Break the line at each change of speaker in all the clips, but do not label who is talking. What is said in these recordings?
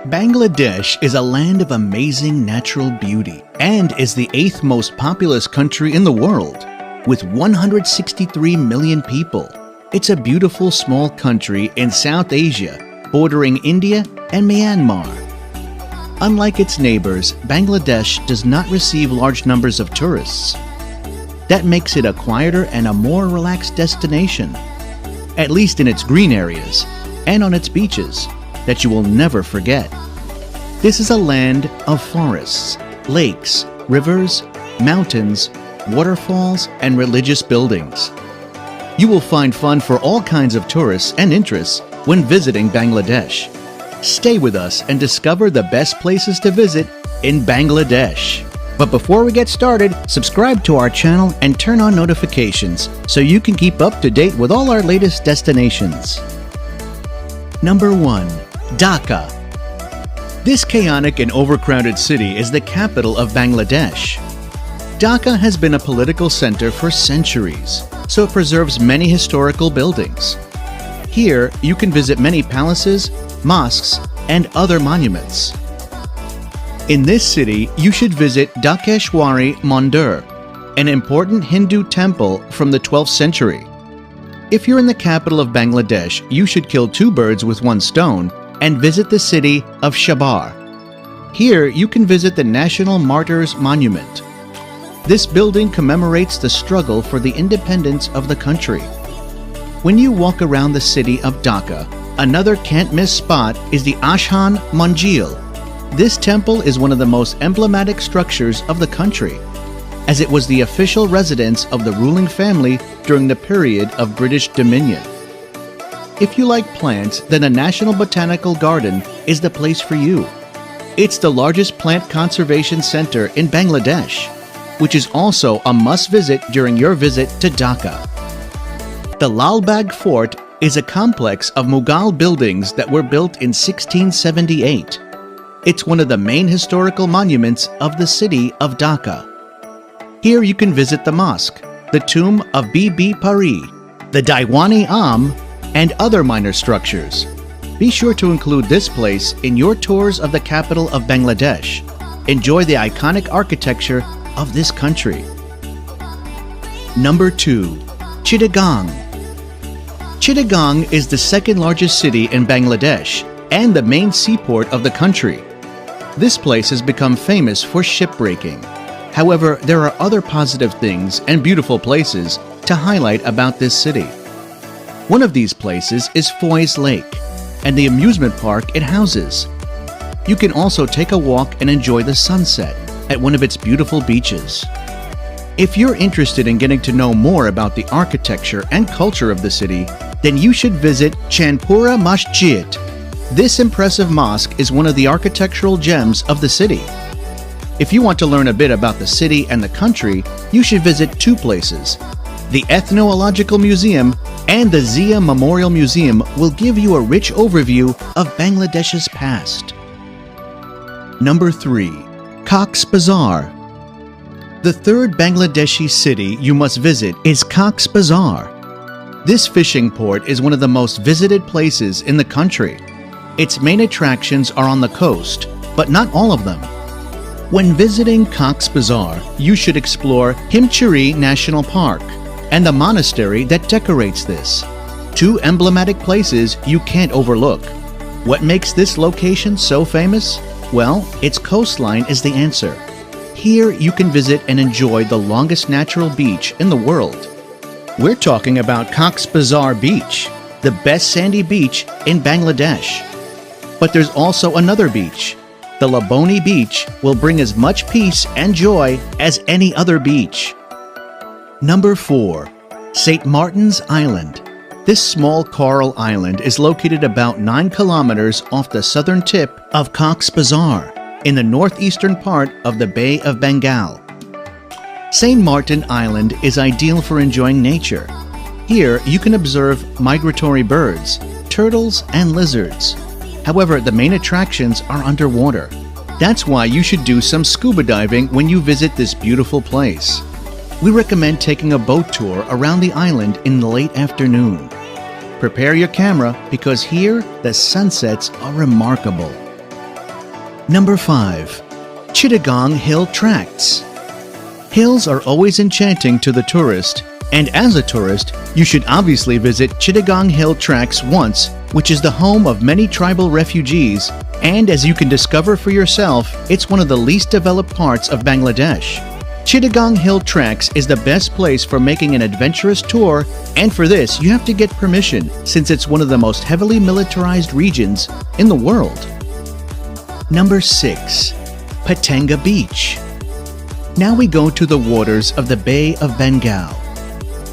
Bangladesh is a land of amazing natural beauty and is the 8th most populous country in the world, with 163 million people. It's a beautiful small country in South Asia, bordering India and Myanmar. Unlike its neighbors, Bangladesh does not receive large numbers of tourists. That makes it a quieter and a more relaxed destination, at least in its green areas and on its beaches, that you will never forget. This is a land of forests, lakes, rivers, mountains, waterfalls, and religious buildings. You will find fun for all kinds of tourists and interests when visiting Bangladesh. Stay with us and discover the best places to visit in Bangladesh. But before we get started, subscribe to our channel and turn on notifications so you can keep up to date with all our latest destinations. Number 1. Dhaka. This chaotic and overcrowded city is the capital of Bangladesh. Dhaka has been a political center for centuries, so it preserves many historical buildings. Here, you can visit many palaces, mosques, and other monuments. In this city, you should visit Dhakeshwari Mandir, an important Hindu temple from the 12th century. If you're in the capital of Bangladesh, you should kill 2 birds with 1 stone and visit the city of Shabar. Here, you can visit the National Martyrs Monument. This building commemorates the struggle for the independence of the country. When you walk around the city of Dhaka, another can't-miss spot is the Ashhan Manjil. This temple is one of the most emblematic structures of the country, as it was the official residence of the ruling family during the period of British dominion. If you like plants, then the National Botanical Garden is the place for you. It's the largest plant conservation center in Bangladesh, which is also a must-visit during your visit to Dhaka. The Lal Bagh Fort is a complex of Mughal buildings that were built in 1678. It's one of the main historical monuments of the city of Dhaka. Here you can visit the mosque, the tomb of Bibi Pari, the Diwan-e-Am, and other minor structures. Be sure to include this place in your tours of the capital of Bangladesh. Enjoy the iconic architecture of this country. Number 2. Chittagong. Chittagong is the 2nd largest city in Bangladesh and the main seaport of the country. This place has become famous for shipbreaking. However, there are other positive things and beautiful places to highlight about this city. One of these places is Foy's Lake and the amusement park it houses. You can also take a walk and enjoy the sunset at one of its beautiful beaches. If you're interested in getting to know more about the architecture and culture of the city, then you should visit Chandpura Masjid. This impressive mosque is one of the architectural gems of the city. If you want to learn a bit about the city and the country, you should visit 2 places. The Ethnological Museum and the Zia Memorial Museum will give you a rich overview of Bangladesh's past. Number 3. Cox's Bazar. The 3rd Bangladeshi city you must visit is Cox's Bazar. This fishing port is one of the most visited places in the country. Its main attractions are on the coast, but not all of them. When visiting Cox's Bazar, you should explore Himchari National Park and the monastery that decorates this. 2 emblematic places you can't overlook. What makes this location so famous? Well, its coastline is the answer. Here you can visit and enjoy the longest natural beach in the world. We're talking about Cox's Bazar Beach, the best sandy beach in Bangladesh. But there's also another beach. The Laboni Beach will bring as much peace and joy as any other beach. Number 4. St. Martin's Island. This small coral island is located about 9 kilometers off the southern tip of Cox's Bazar, in the northeastern part of the Bay of Bengal. St. Martin Island is ideal for enjoying nature. Here you can observe migratory birds, turtles, and lizards. However, the main attractions are underwater. That's why you should do some scuba diving when you visit this beautiful place. We recommend taking a boat tour around the island in the late afternoon. Prepare your camera because here the sunsets are remarkable. Number 5. Chittagong Hill Tracts. Hills are always enchanting to the tourist, and as a tourist, you should obviously visit Chittagong Hill Tracts once, which is the home of many tribal refugees, and as you can discover for yourself, it's one of the least developed parts of Bangladesh. Chittagong Hill Tracts is the best place for making an adventurous tour, and for this you have to get permission since it's one of the most heavily militarized regions in the world. Number 6. Patanga Beach. Now we go to the waters of the Bay of Bengal.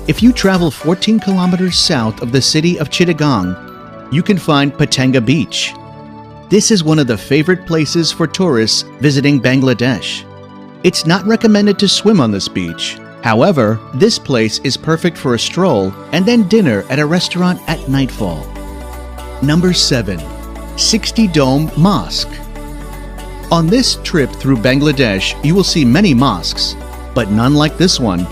If you travel 14 kilometers south of the city of Chittagong, you can find Patanga Beach. This is one of the favorite places for tourists visiting Bangladesh. It's not recommended to swim on this beach. However, this place is perfect for a stroll and then dinner at a restaurant at nightfall. Number 7. 60 Dome Mosque. On this trip through Bangladesh, you will see many mosques, but none like this one.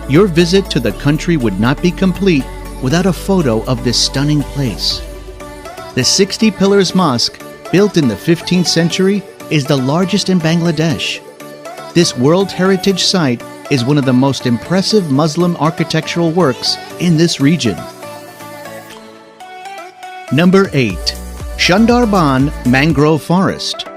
Your visit to the country would not be complete without a photo of this stunning place. The 60 Pillars Mosque, built in the 15th century, is the largest in Bangladesh. This World Heritage Site is one of the most impressive Muslim architectural works in this region. Number 8. Sundarban Mangrove Forest.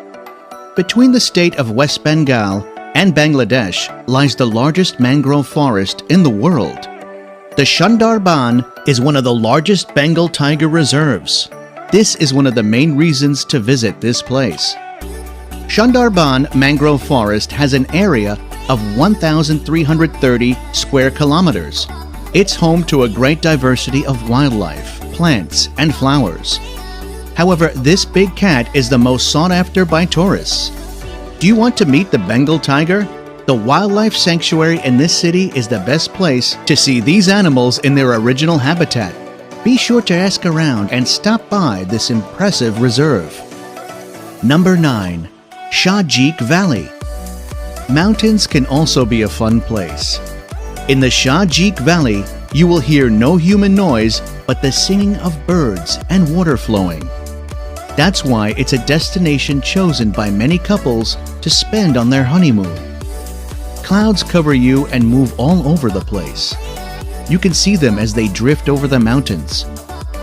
Between the state of West Bengal and Bangladesh lies the largest mangrove forest in the world. The Sundarban is one of the largest Bengal tiger reserves. This is one of the main reasons to visit this place. Sundarban Mangrove Forest has an area of 1,330 square kilometers. It's home to a great diversity of wildlife, plants, and flowers. However, this big cat is the most sought after by tourists. Do you want to meet the Bengal tiger? The wildlife sanctuary in this city is the best place to see these animals in their original habitat. Be sure to ask around and stop by this impressive reserve. Number 9. Shahjik Valley. Mountains can also be a fun place. In the Shahjik Valley, you will hear no human noise but the singing of birds and water flowing. That's why it's a destination chosen by many couples to spend on their honeymoon. Clouds cover you and move all over the place. You can see them as they drift over the mountains,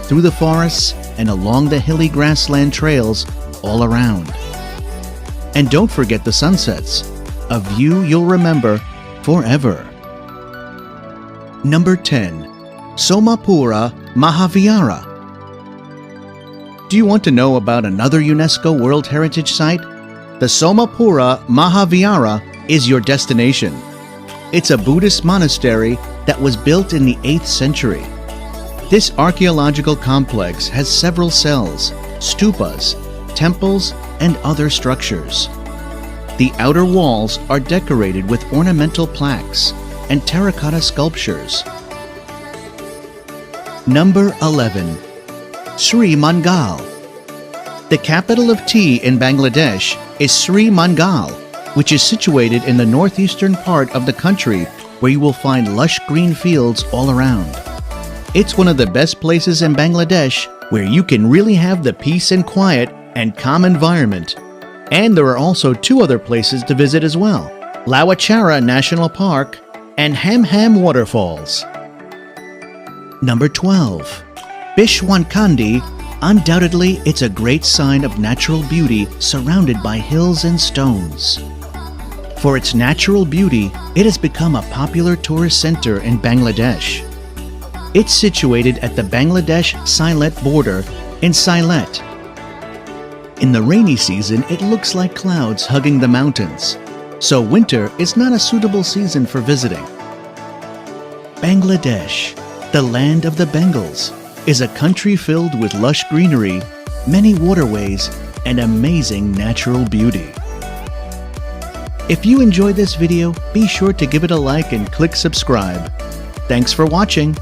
through the forests, and along the hilly grassland trails all around. And don't forget the sunsets, a view you'll remember forever. Number 10. Somapura Mahavihara. Do you want to know about another UNESCO World Heritage Site? The Somapura Mahavihara is your destination. It's a Buddhist monastery that was built in the 8th century. This archaeological complex has several cells, stupas, temples, and other structures. The outer walls are decorated with ornamental plaques and terracotta sculptures. Number 11. Sri Mangal. The capital of tea in Bangladesh is Sri Mangal, which is situated in the northeastern part of the country where you will find lush green fields all around. It's one of the best places in Bangladesh where you can really have the peace and quiet and calm environment. And there are also 2 other places to visit as well: Lawachara National Park and Ham Ham Waterfalls. Number 12. Bishwankandi. Undoubtedly, it's a great sign of natural beauty surrounded by hills and stones. For its natural beauty, it has become a popular tourist center in Bangladesh. It's situated at the Bangladesh-Sylhet border in Sylhet. In the rainy season, it looks like clouds hugging the mountains, so winter is not a suitable season for visiting. Bangladesh, the land of the Bengals, is a country filled with lush greenery, many waterways, and amazing natural beauty. If you enjoyed this video, be sure to give it a like and click subscribe. Thanks for watching.